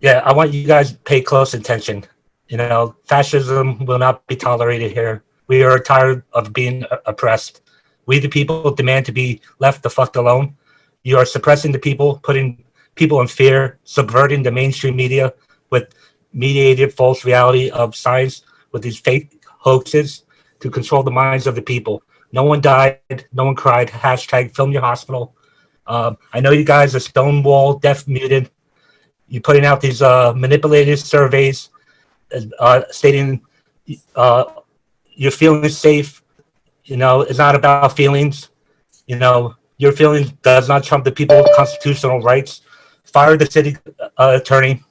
Yeah, I want you guys to pay close attention. You know, fascism will not be tolerated here. We are tired of being oppressed. We, the people, demand to be left the fuck alone. You are suppressing the people, putting people in fear, subverting the mainstream media with mediated false reality of science with these fake hoaxes to control the minds of the people. No one died. No one cried. Hashtag film your hospital. I know you guys are stonewall, deaf, muted. You're putting out these manipulated surveys stating uh, you're feeling safe. You know, it's not about feelings. You know, your feelings does not trump the people's constitutional rights. Fire the city attorney.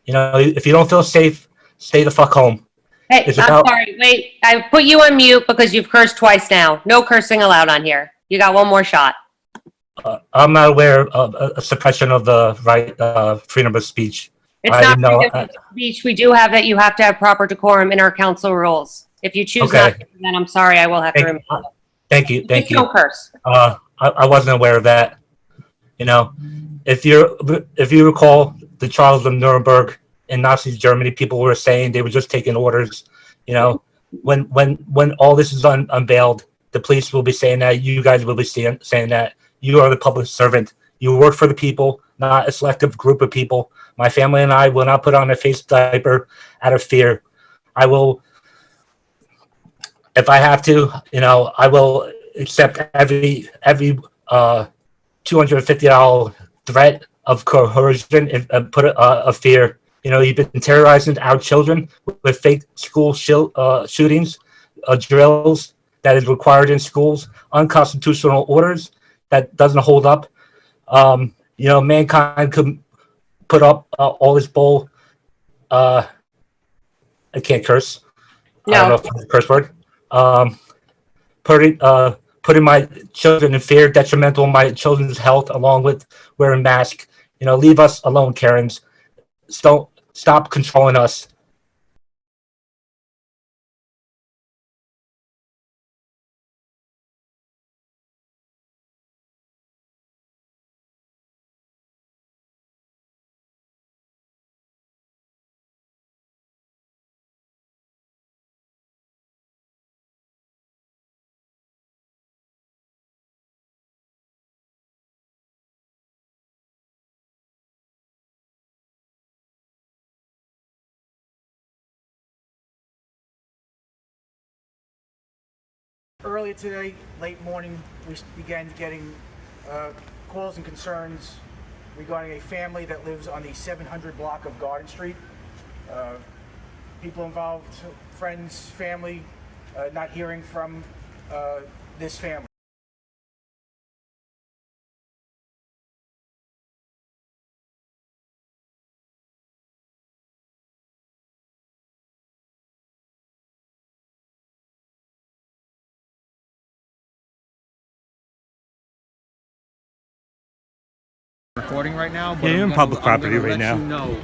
You know, if you don't feel safe, stay the fuck home. Hey, It's I'm about. sorry. Wait, I put you on mute because you've cursed twice now. No cursing allowed on here. You got one more shot. I'm not aware of a suppression of the right freedom of speech. It's I not didn't know. freedom of speech. We do have that you have to have proper decorum in our council rules. If you choose not Okay. to, then I'm sorry, I will have to Thank, remove you. thank you. Thank Just don't you. curse. I wasn't aware of that. You know, if you recall the trials of Nuremberg in Nazi Germany, people were saying they were just taking orders. You know, when all this is unveiled, the police will be saying that. You guys will be saying that. You are the public servant. You work for the people, not a selective group of people. My family and I will not put on a face diaper out of fear. I will, if I have to, you know, I will accept every $250 threat of coercion and put a fear. You know, you've been terrorizing our children with fake school shootings, drills that is required in schools, unconstitutional orders that doesn't hold up. You know, mankind could put up all this bull. Uh, I can't curse. I don't know No. if it's a curse word. Um, putting my children in fear, detrimental to my children's health, along with wearing masks. You know, leave us alone, Karens. Don't stop controlling us. Earlier today, late morning, we began getting calls and concerns regarding a family that lives on the 700 block of Garden Street. People involved, friends, family, not hearing from this family. Recording right now, but Yeah, you're I'm in gonna, public property right let now. you know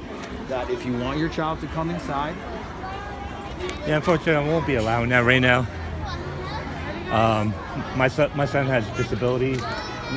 that if you want your child to come inside. Yeah, unfortunately, I won't be allowing that right now. My son has disabilities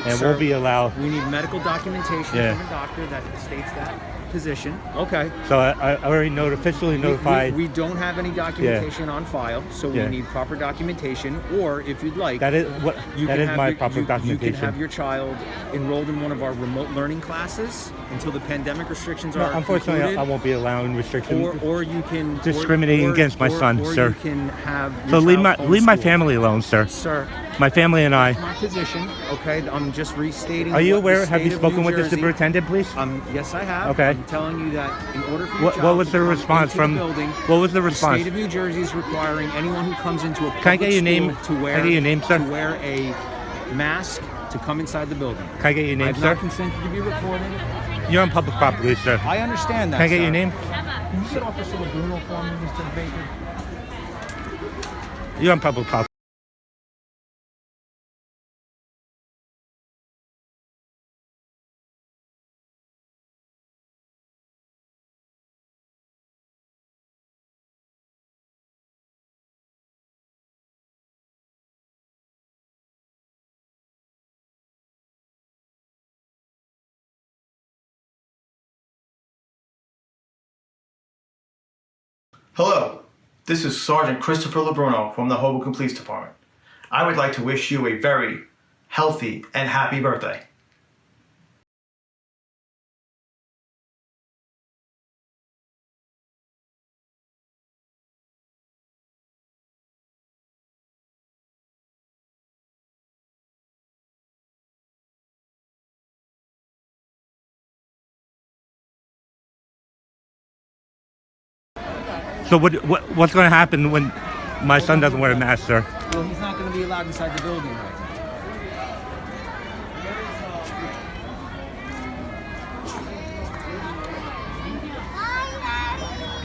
and Sir, won't be allowed. We need medical documentation from a doctor that states that position. Okay. So I already officially notified. We don't have any documentation on file, so we need proper documentation. Or if you'd like, that is what that is my proper documentation. You can have your child enrolled in one of our remote learning classes until the pandemic restrictions are unfortunately, concluded. I won't be allowing restrictions. Or you can discriminating against my son, sir. You can have so leave my family alone, sir. Sir, my family and I. My position, okay. I'm just restating. Are you aware? Have you spoken with the superintendent, please? Yes, I have. Okay. I'm telling you that in order for your child what was the to come response into from? The building, what was the response? The state of New Jersey is requiring anyone who comes into a public Can I get your name? to wear. Can I get your name, sir? To wear a mask to come inside the building. Can I get your name, I've sir? not consented to be recorded. You're on public property, sir. I understand that. Can I get your name? Can you get Officer Bruno for me, Mr. Baker? You're on public property. Hello, this is Sergeant Christopher Lebruno from the Hoboken Police Department. I would like to wish you a very healthy and happy birthday. So what's going to happen when my son doesn't wear a mask, sir? Well, he's not going to be allowed inside the building right now.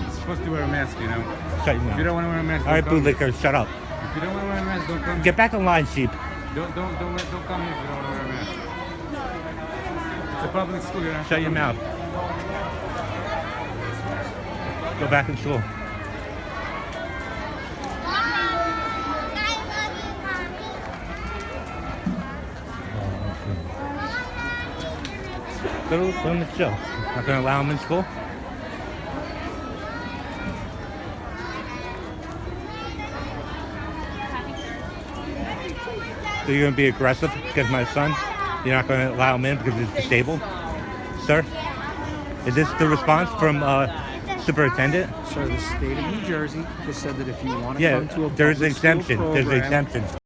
You're supposed to wear a mask, you know. Shut your If you mouth. don't want to wear a mask, All right, don't come. bootlicker, shut up. If you don't want to wear a mask, don't come. Get back in line, sheep. Don't come here if you don't want to wear a mask. It's a public school. You're not Shut your mouth. Go back in school. Go to the show. Not going to allow him in school? So you're going to be aggressive against my son? You're not going to allow him in because he's disabled? Sir? Is this the response from Superintendent? Sir, the state of New Jersey just said that if you want to Yeah, come to a there's an public school exemption. There's an program- exemption.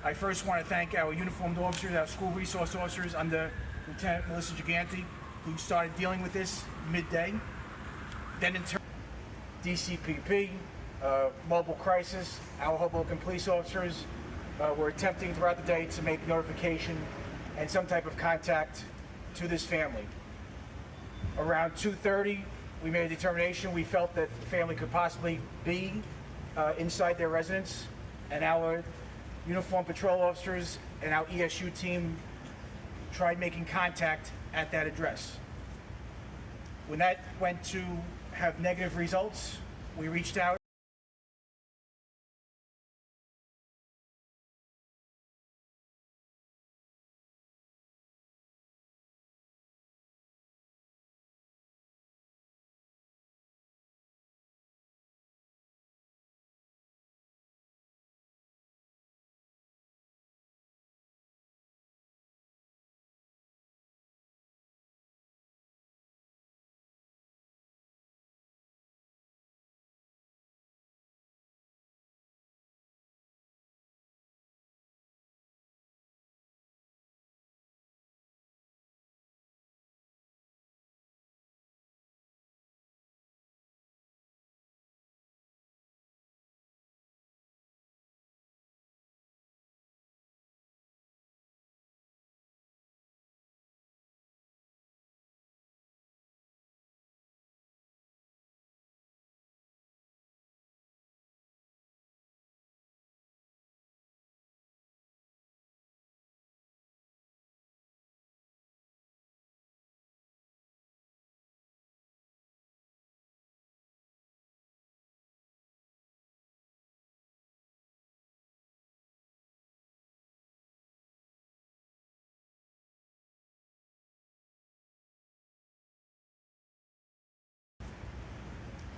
I first want to thank our uniformed officers, our school resource officers under Lieutenant Melissa Gigante, who started dealing with this midday. Then in turn, DCPP, mobile crisis, our Hoboken police officers were attempting throughout the day to make notification and some type of contact to this family. Around 2:30, we made a determination. We felt that the family could possibly be inside their residence, and our uniformed patrol officers and our ESU team tried making contact at that address. When that went to have negative results, we reached out.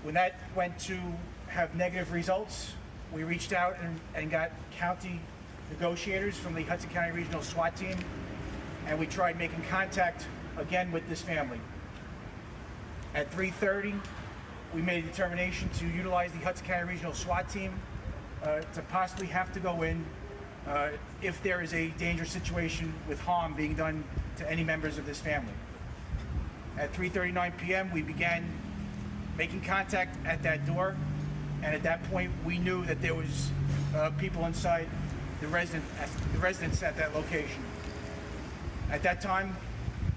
When that went to have negative results, we reached out and got county negotiators from the Hudson County Regional SWAT team, and we tried making contact again with this family. At 3:30, we made a determination to utilize the Hudson County Regional SWAT team to possibly have to go in if there is a dangerous situation with harm being done to any members of this family. At 3:39 p.m., we began making contact at that door, and at that point, we knew that there was people inside the residence at that location. At that time,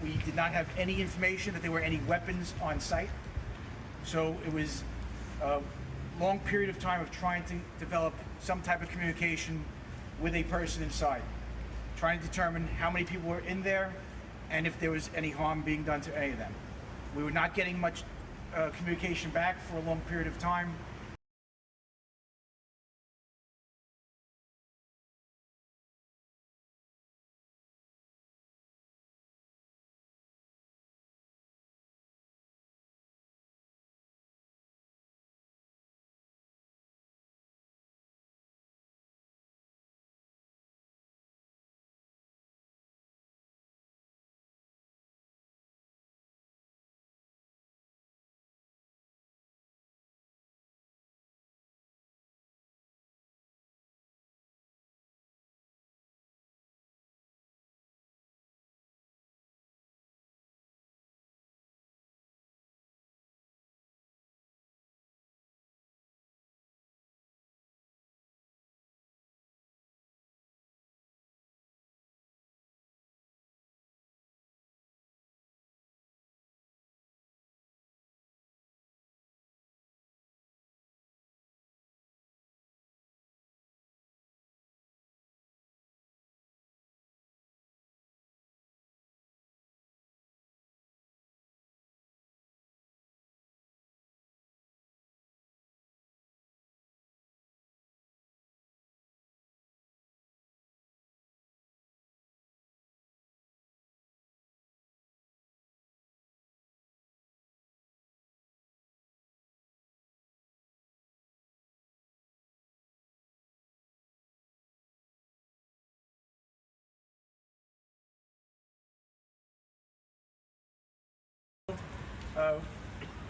we did not have any information that there were any weapons on site, so it was a long period of time of trying to develop some type of communication with a person inside, trying to determine how many people were in there and if there was any harm being done to any of them. We were not getting much communication back for a long period of time.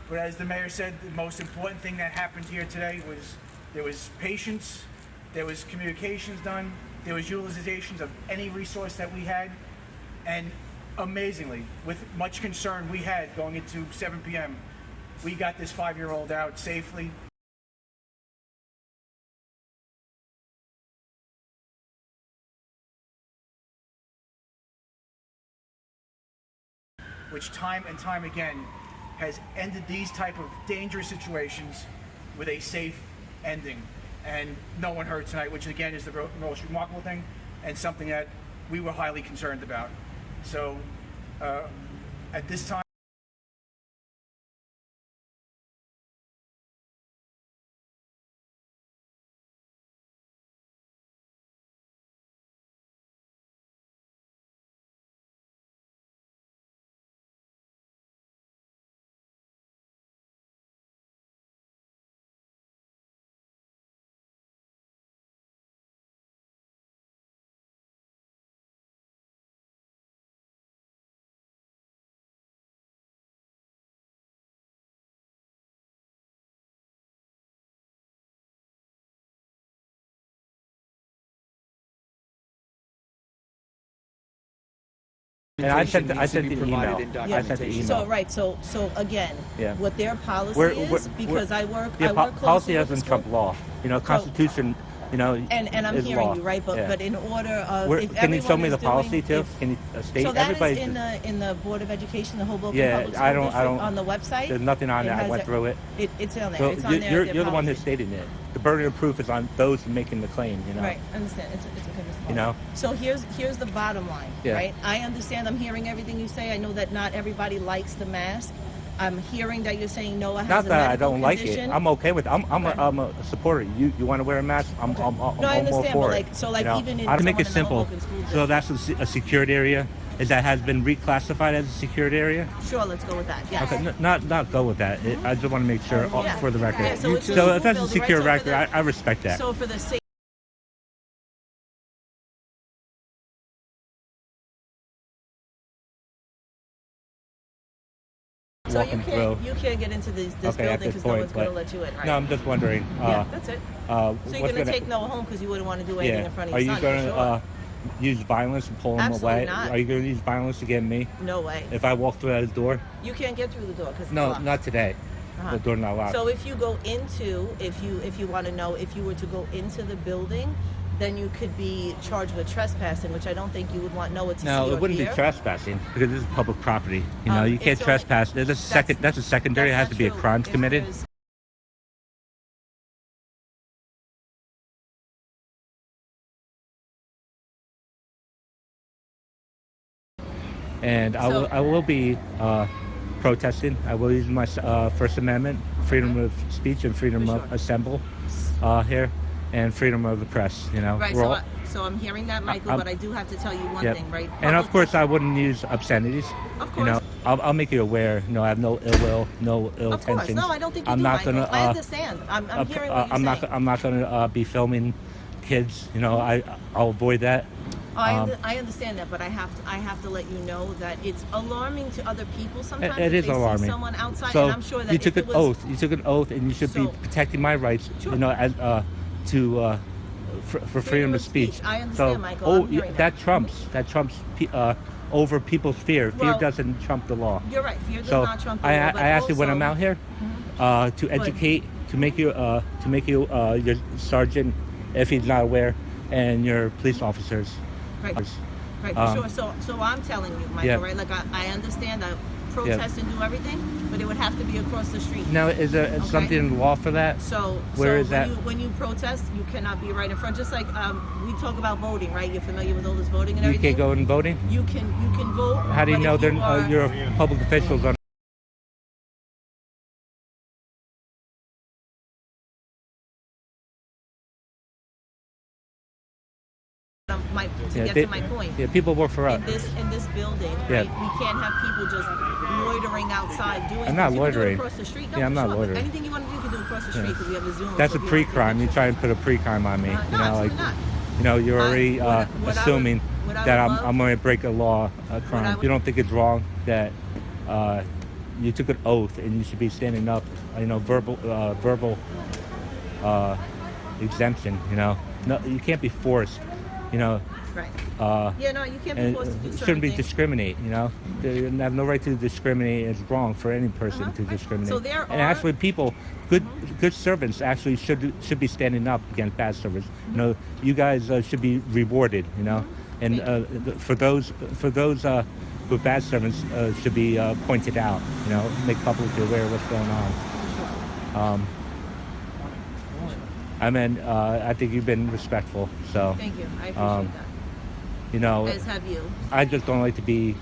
But as the mayor said, the most important thing that happened here today was there was patience, there was communications done, there was utilizations of any resource that we had, and amazingly, with much concern we had going into 7 p.m., we got this 5-year-old out safely. Which time and time again has ended these type of dangerous situations with a safe ending. And no one hurt tonight, which again is the most remarkable thing and something that we were highly concerned about. So at this time, And I sent the email. Yeah, I sent the email. So right, so again, Yeah. what their policy We're- is, we're- because I work Yeah, closely policy with the doesn't school. trump law. You know, Constitution. You know, And I'm is hearing law. you, right? But Yeah. but in order of if Can you show everyone me is the policy doing, too? if- Can you state so that everybody? is in the Board of Education, the Hoboken Yeah, Public School I don't- District on the website. There's nothing on It there. I has went it. through it. It's on there. So It's on there. you're their the one that's policy. stating it. The burden of proof is on those making the claim. You know. Right, understand. It's okay, Mr. You know? So here's the bottom line, Yeah. right? I understand. I'm hearing everything you say. I know that not everybody likes the mask. I'm hearing that you're saying Noah has Not a that I medical don't like condition. it. I'm okay with it. I'm a supporter. You want to wear a mask? I'm Okay. I'm No, I all understand, for but it. like, so like you know? even in I'll make it someone in simple. the Hoboken school So district- that's a secured area. Is that has been reclassified as a secured area? Sure, let's go with that. Yes. Okay, not go with that. I just want to make sure Yeah. for the record. Yeah, so it's a So school if that's a building, right? secure So for record, the- I respect that. So for the sake. So Walking through. you can't get into this Okay, at building this because no point, one's going to but- let you in, right? No, I'm just wondering. Yeah, that's it. So you're what's going to take Noah home because you wouldn't want to do anything Yeah. in front of Are your you son, going for sure. to use violence and pull him Absolutely away? not. Are you going to use violence to get me No way. if I walk through that door? You can't get through the door because No, it's locked. not today. Uh-huh. The door not locked. So if you go into, if you want to know, if you were to go into the building, then you could be charged with trespassing, which I don't think you would want Noah to see No, or it wouldn't hear. be trespassing because this is public property. You know, you can't it's only- trespass. There's a second. That's a secondary. It That's has not to be a true. crime If committed. there's- and I will be protesting. I will use my First Amendment, freedom of speech and freedom of assemble here, and freedom of the press. You know, Right. We're all- So I'm hearing that, Michael, but I do have to tell you one Yep. thing, right? And of Public- course, I wouldn't use obscenities. Of You know, course. I'll make you aware. No, I have no ill will, no ill Of course. intentions. No, I don't think you I'm do, not Michael. gonna. I understand. I'm hearing what you're saying. I'm not gonna be filming kids. You know, I'll avoid that. I understand that, but I have to let you know that it's alarming to other people sometimes. It if is they alarming. See someone outside, So and I'm sure that you if took it an was, oath. You took an oath, and you should be So- protecting my rights. Sure. You know, as for freedom of speech. I understand, So, Michael. I'm hearing that trumps over people's fear. Fear Well, doesn't trump the law. You're right. Fear does So not trump the I law, but asked you when also- I'm out here to educate, to make you your sergeant, if he's not aware, and your police officers. Right. Right, for Um, sure. So I'm telling you, Michael, yeah. right? Like I understand, I protest and do everything, but it would have to be across the street. Now, is there Okay. something in the law for that? So Where is when that? when you protest, you cannot be right in front. Just like we talk about voting, right? You're familiar with all this voting and You everything. can't go in voting. You can vote. How do you but know if they're are- you're public officials on? to get to my point. Yeah, people work for us. In this building, Yeah. right? We can't have people just loitering outside doing. I'm not you can do it loitering. across the street. No, Yeah, I'm for not sure. loitering. Anything you want to do, you can do across the street because we have a Zoom. That's so a if you want to pre-crime. You take try and put a pre-crime on me. No, You know, like absolutely not. you know, you're already what I would- assuming what I that would love- I'm going to break a law, a crime. would- You don't think it's wrong that you took an oath and you should be standing up? You know, verbal exemption. You know, no, you can't be forced. You know. Right. Yeah, no, you can't be And forced to do it certain shouldn't be things. discriminate, you know. They have no right to discriminate. It's wrong for any person to Right. discriminate. So there and are- actually, people, good servants actually should be standing up against bad servants. You know, you guys should be rewarded. You know, and for those who are bad servants should be pointed out. You know, make public aware of what's going on. I mean, I think you've been respectful. So, Thank you. I appreciate that. you know, As have you. I just don't like to be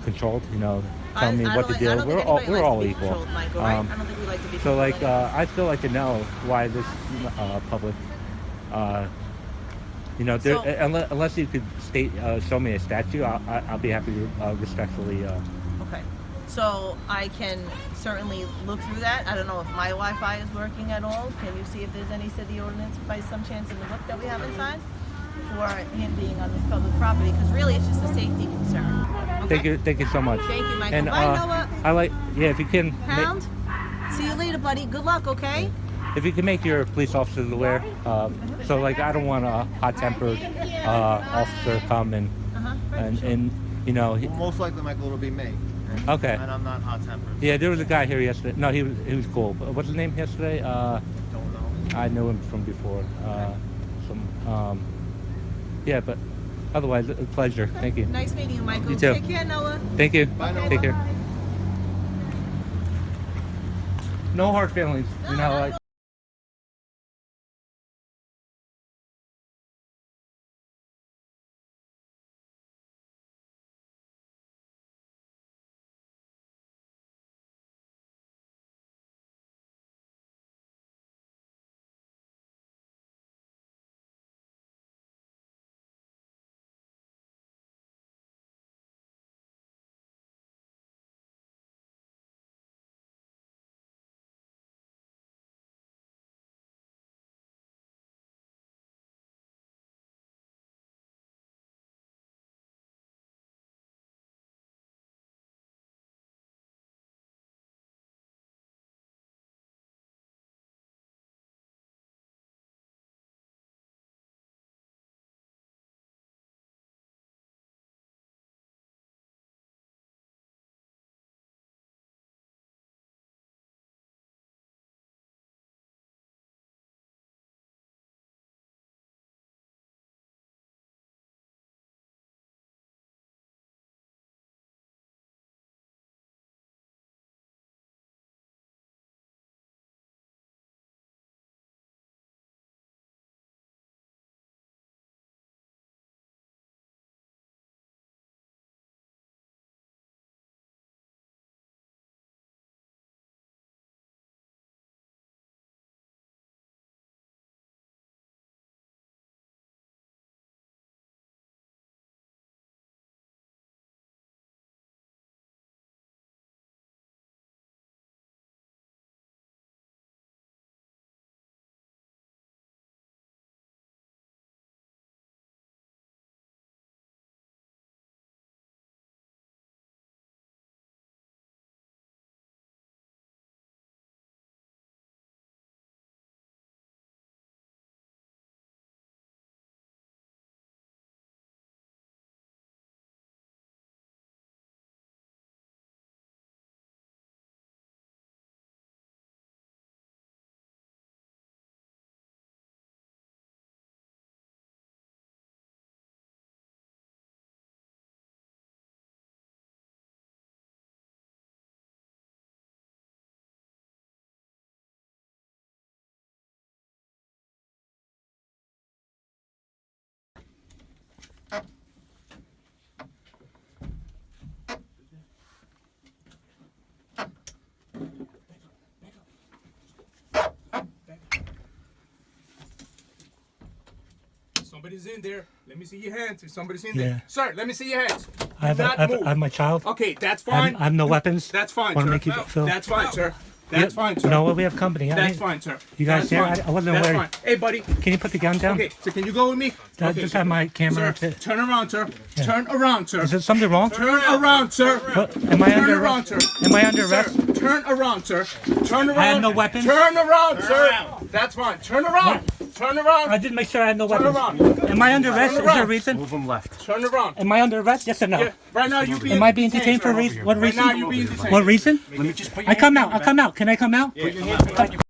controlled. You know, tell me I what don't to like- I do. don't We're think all anybody we're likes all to be equal. controlled, Michael, right? I don't think we like to be So controlled like, anyway. I still like to know why this public. You know, there, So- unless you could show me a statue, I'll be happy to respectfully. Okay. So I can certainly look through that. I don't know if my Wi-Fi is working at all. Can you see if there's any city ordinance by some chance in the book that we have inside for him being on this public property? Because really, it's just a safety concern. Okay? Thank you so much. Thank you, Michael. And Bye, Noah. I like, yeah, if you can, Pound. See you later, buddy. Good luck. Okay. if you can make your police officers aware. So like, I don't want a hot-tempered officer come and you know. Well, most likely, Michael, it'll be me. Okay. And I'm not hot-tempered. Yeah, there was a guy here yesterday. No, he was cool. What's his name yesterday? Don't know. I knew him from before. Yeah, but otherwise, a pleasure. Thank you. Nice meeting you, Michael. You too. Take care, Noah. Thank you. Bye, Noah. Take care. No hard feelings. You know, like. Somebody's in there. Let me see your hands. If somebody's in there. Yeah. Sir, let me see your hands. I have, Do not I move. have my child. Okay, that's I fine. have no weapons. That's fine, Want to sir. make you feel. That's fine, sir. That's fine, sir. No, we have company. That's fine, sir. You guys That's here? fine. I wasn't That's aware. fine. Hey, buddy. Can you put the gun down? Okay, so can you go with me? I Okay, just have my camera. Sir, turn around, sir. Yeah. Turn around, sir. Is there something wrong? Turn around, sir. What? Am I Turn under around, arrest? sir. Am I under Sir, arrest? turn around, sir. Turn around. I have no weapons. Turn around, sir. That's fine. Turn around. Turn around. I did make sure I had no Turn weapons. around. Am I under arrest? Is Turn there a around. reason? Move them left. Turn around. Am I under arrest? Yes or no? Yeah. Right now you being. Am I being detained for a reason? What Right now reason? you being detained. What reason? Let me just put I come out. I come out. Can I come out? Put your hands behind your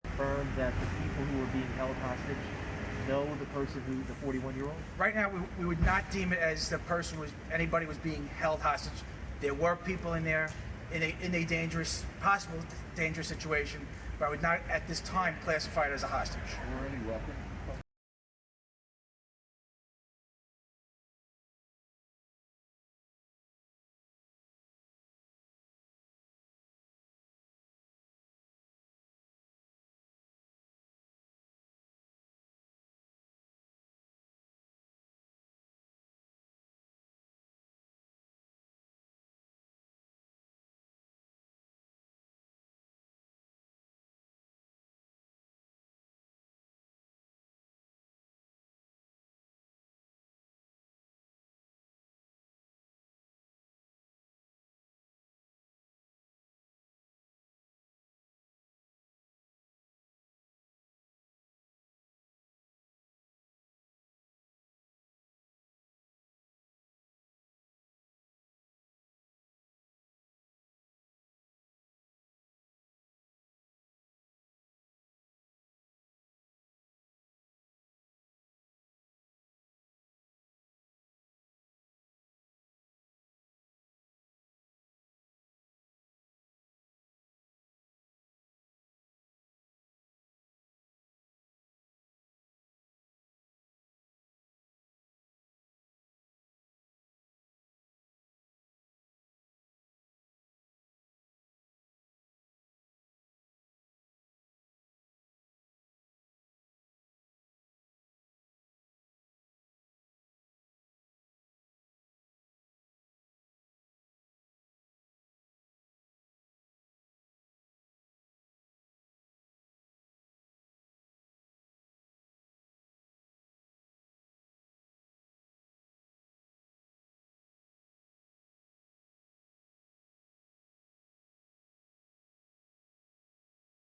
confirm that the people who are being held hostage know the person who, the 41-year-old? Right now, we would not deem it as the person was anybody was being held hostage. There were people in there in a dangerous, possible dangerous situation, but I would not at this time classify it as a hostage. Were any weapons?